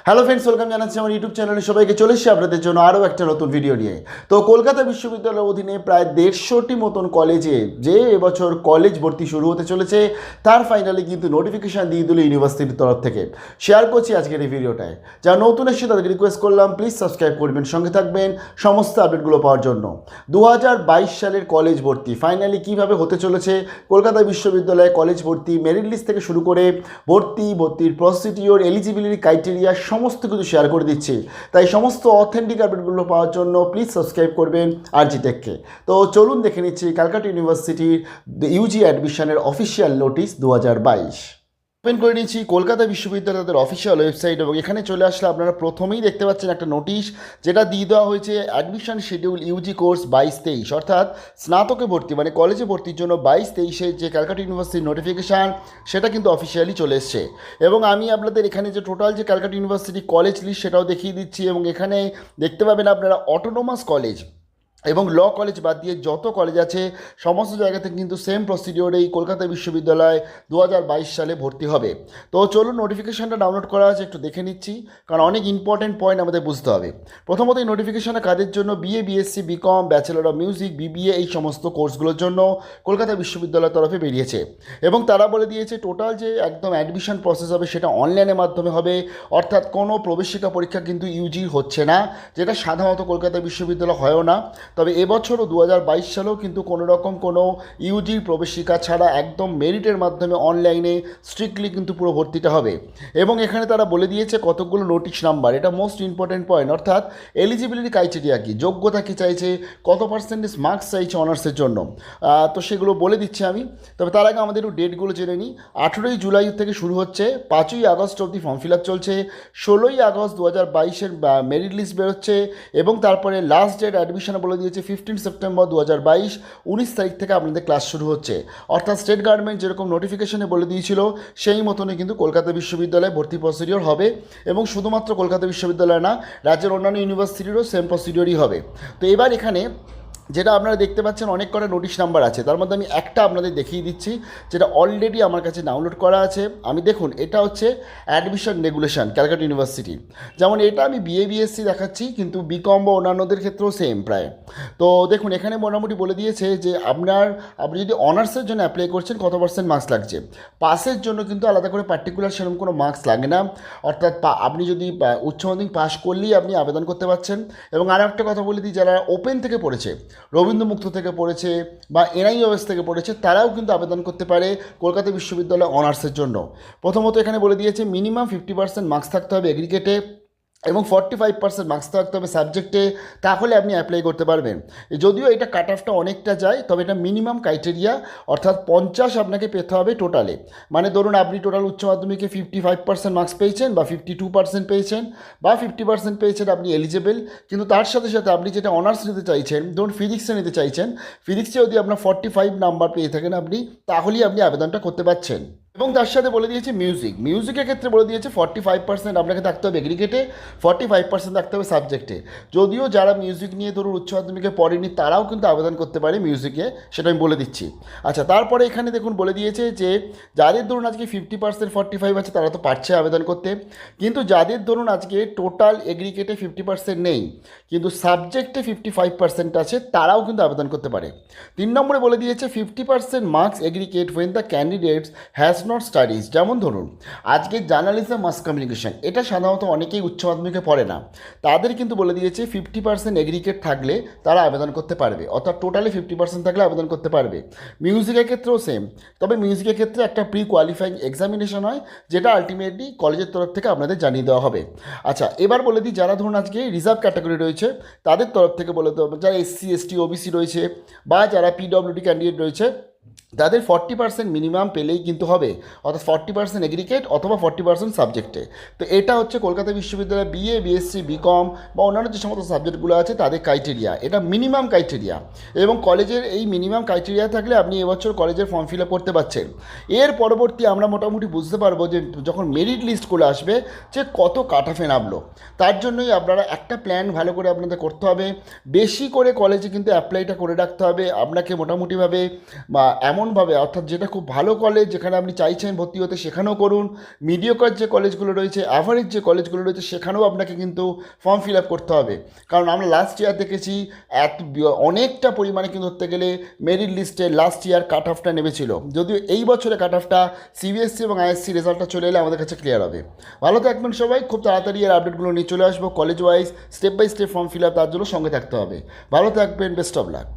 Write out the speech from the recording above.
Hello friends, welcome জানাচ্ছি আমার YouTube চ্যানেলে সবাইকে। চলে এসেছি আপনাদের জন্য আরও একটা নতুন ভিডিও নিয়ে। তো কলকাতা বিশ্ববিদ্যালয়ের অধীনে প্রায় 150টি মতন কলেজে যে এবছর কলেজ ভর্তি শুরু হতে চলেছে, তার ফাইনালি কিন্তু নোটিফিকেশান দিয়ে দিল ইউনিভার্সিটির তরফ থেকে। শেয়ার করছি আজকের এই ভিডিওটায়। যারা নতুন এসে তাদেরকে রিকোয়েস্ট করলাম, প্লিজ সাবস্ক্রাইব করবেন, সঙ্গে থাকবেন সমস্ত আপডেটগুলো পাওয়ার জন্য। 2022 সালের কলেজ ভর্তি ফাইনালি কীভাবে হতে চলেছে, কলকাতা বিশ্ববিদ্যালয়ে কলেজ ভর্তি মেরিট লিস্ট থেকে শুরু করে ভর্তির প্রসিডিওর, এলিজিবিলিটি ক্রাইটেরিয়া সমস্ত কিছু শেয়ার করে দিচ্ছি। তাই সমস্ত অথেন্টিক আপডেটগুলো পাওয়ার জন্য প্লিজ সাবস্ক্রাইব করবেন আরজি টেককে। তো চলুন দেখে নিচ্ছি ক্যালকাটা ইউনিভার্সিটির ইউজি অ্যাডমিশনের অফিসিয়াল নোটিশ 2022। ওপেন করে নিচ্ছি কলকাতা বিশ্ববিদ্যালয় তাদের অফিসিয়াল ওয়েবসাইট, এবং এখানে চলে আসলে আপনারা প্রথমেই দেখতে পাচ্ছেন একটা নোটিশ, যেটা দিয়ে দেওয়া হয়েছে অ্যাডমিশন শিডিউল ইউজি কোর্স 22-23, অর্থাৎ স্নাতকে ভর্তি মানে কলেজে ভর্তির জন্য 22-23-এর যে ক্যালকাটা ইউনিভার্সিটির নোটিফিকেশান, সেটা কিন্তু অফিসিয়ালি চলে এসছে। এবং আমি আপনাদের এখানে যে টোটাল যে ক্যালকাটা ইউনিভার্সিটি কলেজ লিস্ট সেটাও দেখিয়ে দিচ্ছি। এবং এখানে দেখতে পাবেন আপনারা অটোনোমাস কলেজ এবং ল কলেজ বাদ দিয়ে যত কলেজ আছে সমস্ত জায়গাতে কিন্তু সেম প্রসিডিওরেই কলকাতা বিশ্ববিদ্যালয় 2022 সালে ভর্তি হবে। তো চলুন নোটিফিকেশানটা ডাউনলোড করা আছে, একটু দেখে নিচ্ছি, কারণ অনেক ইম্পর্টেন্ট পয়েন্ট আমাদের বুঝতে হবে। প্রথমত এই নোটিফিকেশানে কাদের জন্য, BA, BSc, BCom, bachelor of music, BBA, এই সমস্ত কোর্সগুলোর জন্য কলকাতা বিশ্ববিদ্যালয়ের তরফে বেরিয়েছে। এবং তারা বলে দিয়েছে টোটাল যে একদম অ্যাডমিশন প্রসেস হবে সেটা অনলাইনের মাধ্যমে হবে, অর্থাৎ কোনো প্রবেশিকা পরীক্ষা কিন্তু ইউজি হচ্ছে না, যেটা সাধারণত কলকাতা বিশ্ববিদ্যালয় হয়ও না। তবে এবছরও 2022 সালেও কিন্তু কোনো রকম কোনো ইউজির প্রবেশিকা ছাড়া একদম মেরিটের মাধ্যমে অনলাইনে স্ট্রিক্টলি কিন্তু পুরো ভর্তিটা হবে। এবং এখানে তারা বলে দিয়েছে কতগুলো নোটিশ নাম্বার, এটা মোস্ট ইম্পর্টেন্ট পয়েন্ট, অর্থাৎ এলিজিবিলিটি ক্রাইটেরিয়া কী, যোগ্যতা কী চাইছে, কত পার্সেন্টেজ মার্কস চাইছে অনার্সের জন্য, তো সেগুলো বলে দিচ্ছি আমি। তবে তার আগে আমাদের একটু ডেটগুলো জেনে নিই। 18ই জুলাই থেকে শুরু হচ্ছে, 5ই আগস্ট অবধি ফর্ম ফিল আপ চলছে, 16ই আগস্ট 2022-এর মেরিট লিস্ট বেরোচ্ছে, এবং তারপরে লাস্ট ডেট অ্যাডমিশনে বলে দিয়েছে 15 সেপ্টেম্বর 2022, 19 তারিখ থেকে আপনাদের ক্লাস শুরু হচ্ছে। অর্থাৎ স্টেট গভর্নমেন্ট যেরকম নোটিফিকেশনে বলে দিয়েছিল সেই মতনই কিন্তু কলকাতা বিশ্ববিদ্যালয়ে ভর্তি প্রসিডিওর হবে। এবং শুধুমাত্র কলকাতা বিশ্ববিদ্যালয় না, রাজ্যের অন্যান্য ইউনিভার্সিটিরও সেম প্রসিডিওরই হবে। তো এবার এখানে যেটা আপনারা দেখতে পাচ্ছেন অনেক কটা নোটিশ নাম্বার আছে, তার মধ্যে আমি একটা আপনাদের দেখিয়ে দিচ্ছি যেটা অলরেডি আমার কাছে ডাউনলোড করা আছে। আমি দেখুন, এটা হচ্ছে অ্যাডমিশন রেগুলেশন ক্যালকাটা ইউনিভার্সিটি। যেমন এটা আমি বিএ, বিএসসি দেখাচ্ছি, কিন্তু বিকম বা অন্যান্যদের ক্ষেত্রেও সেম প্রায়। তো দেখুন এখানে মোটামুটি বলে দিয়েছে যে আপনি যদি অনার্সের জন্য অ্যাপ্লাই করছেন কত পার্সেন্ট মার্কস লাগছে। পাসের জন্য কিন্তু আলাদা করে পার্টিকুলার সেরকম কোনো মার্কস লাগে না, অর্থাৎ আপনি যদি উচ্চ মাধ্যমিক পাস করলেই আপনি আবেদন করতে পারছেন। এবং আরও একটা কথা বলে দিই, যারা ওপেন থেকে পড়েছে, রবীন্দ্রমুক্ত থেকে পড়েছে বা এনআইওএস থেকে পড়েছে, তারাও কিন্তু আবেদন করতে পারে কলকাতা বিশ্ববিদ্যালয় অনার্সের জন্য। প্রথমত এখানে বলে দিয়েছে মিনিমাম 50% মার্কস থাকতে হবে এগ্রিগেটে এবং 45% মার্কস থাকতে হবে সাবজেক্টে, তাহলে আপনি অ্যাপ্লাই করতে পারবেন। যদিও এটা কাট অফটা অনেকটা যায়, তবে এটা মিনিমাম ক্রাইটেরিয়া, অর্থাৎ 50 আপনাকে পেতে হবে টোটালে। মানে ধরুন আপনি টোটাল উচ্চ মাধ্যমিকে 55% মার্কস পেয়েছেন বা 52% পেয়েছেন বা 50% পেয়েছেন, আপনি এলিজেবল। কিন্তু তার সাথে সাথে আপনি যেটা অনার্স নিতে চাইছেন, ধরুন ফিজিক্সে নিতে চাইছেন, ফিজিক্সে যদি আপনার 45 নাম্বার পেয়ে থাকেন আপনি, তাহলেই আপনি আবেদনটা করতে পারছেন। এবং তার সাথে বলে দিয়েছে মিউজিকের ক্ষেত্রে বলে দিয়েছে 45% আপনাকে থাকতে হবে এগ্রিগেটে, 45% থাকতে হবে সাবজেক্টে। যদিও যারা মিউজিক নিয়ে ধরুন উচ্চ মাধ্যমিকে পড়েনি তারাও কিন্তু আবেদন করতে পারে মিউজিকে, সেটা আমি বলে দিচ্ছি। আচ্ছা, তারপরে এখানে দেখুন বলে দিয়েছে যে যাদের ধরুন আজকে 50% 45 আছে তারা তো পারছে আবেদন করতে, কিন্তু যাদের ধরুন আজকে টোটাল এগ্রিগেটে 50% নেই কিন্তু সাবজেক্টে 55% আছে, তারাও কিন্তু আবেদন করতে পারে। 3 নম্বরে বলে দিয়েছে 50% marks aggregate when the candidates has not studies. যেমন ধরুন আজকে জার্নালিজম, মাস কমিউনিকেশন, এটা সাধারণত অনেকেই উচ্চ মাধ্যমিকে পড়ে না, তাদের কিন্তু বলে দিয়েছে 50% এগ্রিগেট থাকলে তারা আবেদন করতে পারবে, অর্থাৎ টোটালি 50% থাকলে আবেদন করতে পারবে। মিউজিকের ক্ষেত্রেও সেম, তবে মিউজিকের ক্ষেত্রে একটা প্রি কোয়ালিফাইং এক্সামিনেশন হয়, যেটা আলটিমেটলি কলেজের তরফ থেকে আপনাদের জানিয়ে দেওয়া হবে। আচ্ছা, এবার বলে দিই যারা ধরুন আজকে রিজার্ভ ক্যাটাগরি রয়েছে তাদের তরফ থেকে বলে দেওয়া হবে, যারা এসসি, এসটি, ওবিসি রয়েছে বা যারা পিডব্লিউডি ক্যান্ডিডেট রয়েছে, তাদের 40% মিনিমাম পেলেই কিন্তু হবে, অর্থাৎ 40% এগ্রিগেট অথবা 40% সাবজেক্টে। তো এটা হচ্ছে কলকাতা বিশ্ববিদ্যালয় বিএ, বিএসসি, বিকম বা অন্যান্য যে সমস্ত সাবজেক্টগুলো আছে তাদের ক্রাইটেরিয়া, এটা মিনিমাম ক্রাইটেরিয়া। এবং কলেজের এই মিনিমাম ক্রাইটেরিয়া থাকলে আপনি এবছর কলেজের ফর্ম ফিল আপ করতে পারছেন। এর পরবর্তী আমরা মোটামুটি বুঝতে পারবো যে যখন মেরিট লিস্ট করে আসবে যে কত কাট অফে নামলো। তার জন্যই আপনারা একটা প্ল্যান ভালো করে আপনাদের করতে হবে, বেশি করে কলেজে কিন্তু অ্যাপ্লাইটা করে রাখতে হবে। আপনাকে মোটামুটিভাবে বা এমনভাবে, অর্থাৎ যেটা খুব ভালো কলেজ যেখানে আপনি চাইছেন ভর্তি হতে সেখানেও করুন, মিডিওকার যে কলেজগুলো রয়েছে, অ্যাভারেজ যে কলেজগুলো রয়েছে সেখানেও আপনাকে কিন্তু ফর্ম ফিল আপ করতে হবে। কারণ আমরা লাস্ট ইয়ার দেখেছি অনেকটা পরিমাণে কিন্তু ধরতে গেলে মেরিট লিস্টে লাস্ট ইয়ার কাট অফটা নেমেছিল, যদিও এই বছরে কাট অফটা সিবিএসসি এবং আইএসসি রেজাল্টটা চলে এলে আমাদের কাছে ক্লিয়ার হবে। ভালো থাকবেন সবাই, খুব তাড়াতাড়ি এর আপডেটগুলো নিয়ে চলে আসবো college wise, step by step form fill up, তার জন্য সঙ্গে থাকতে হবে। ভালো থাকবেন, বেস্ট অফ লাক।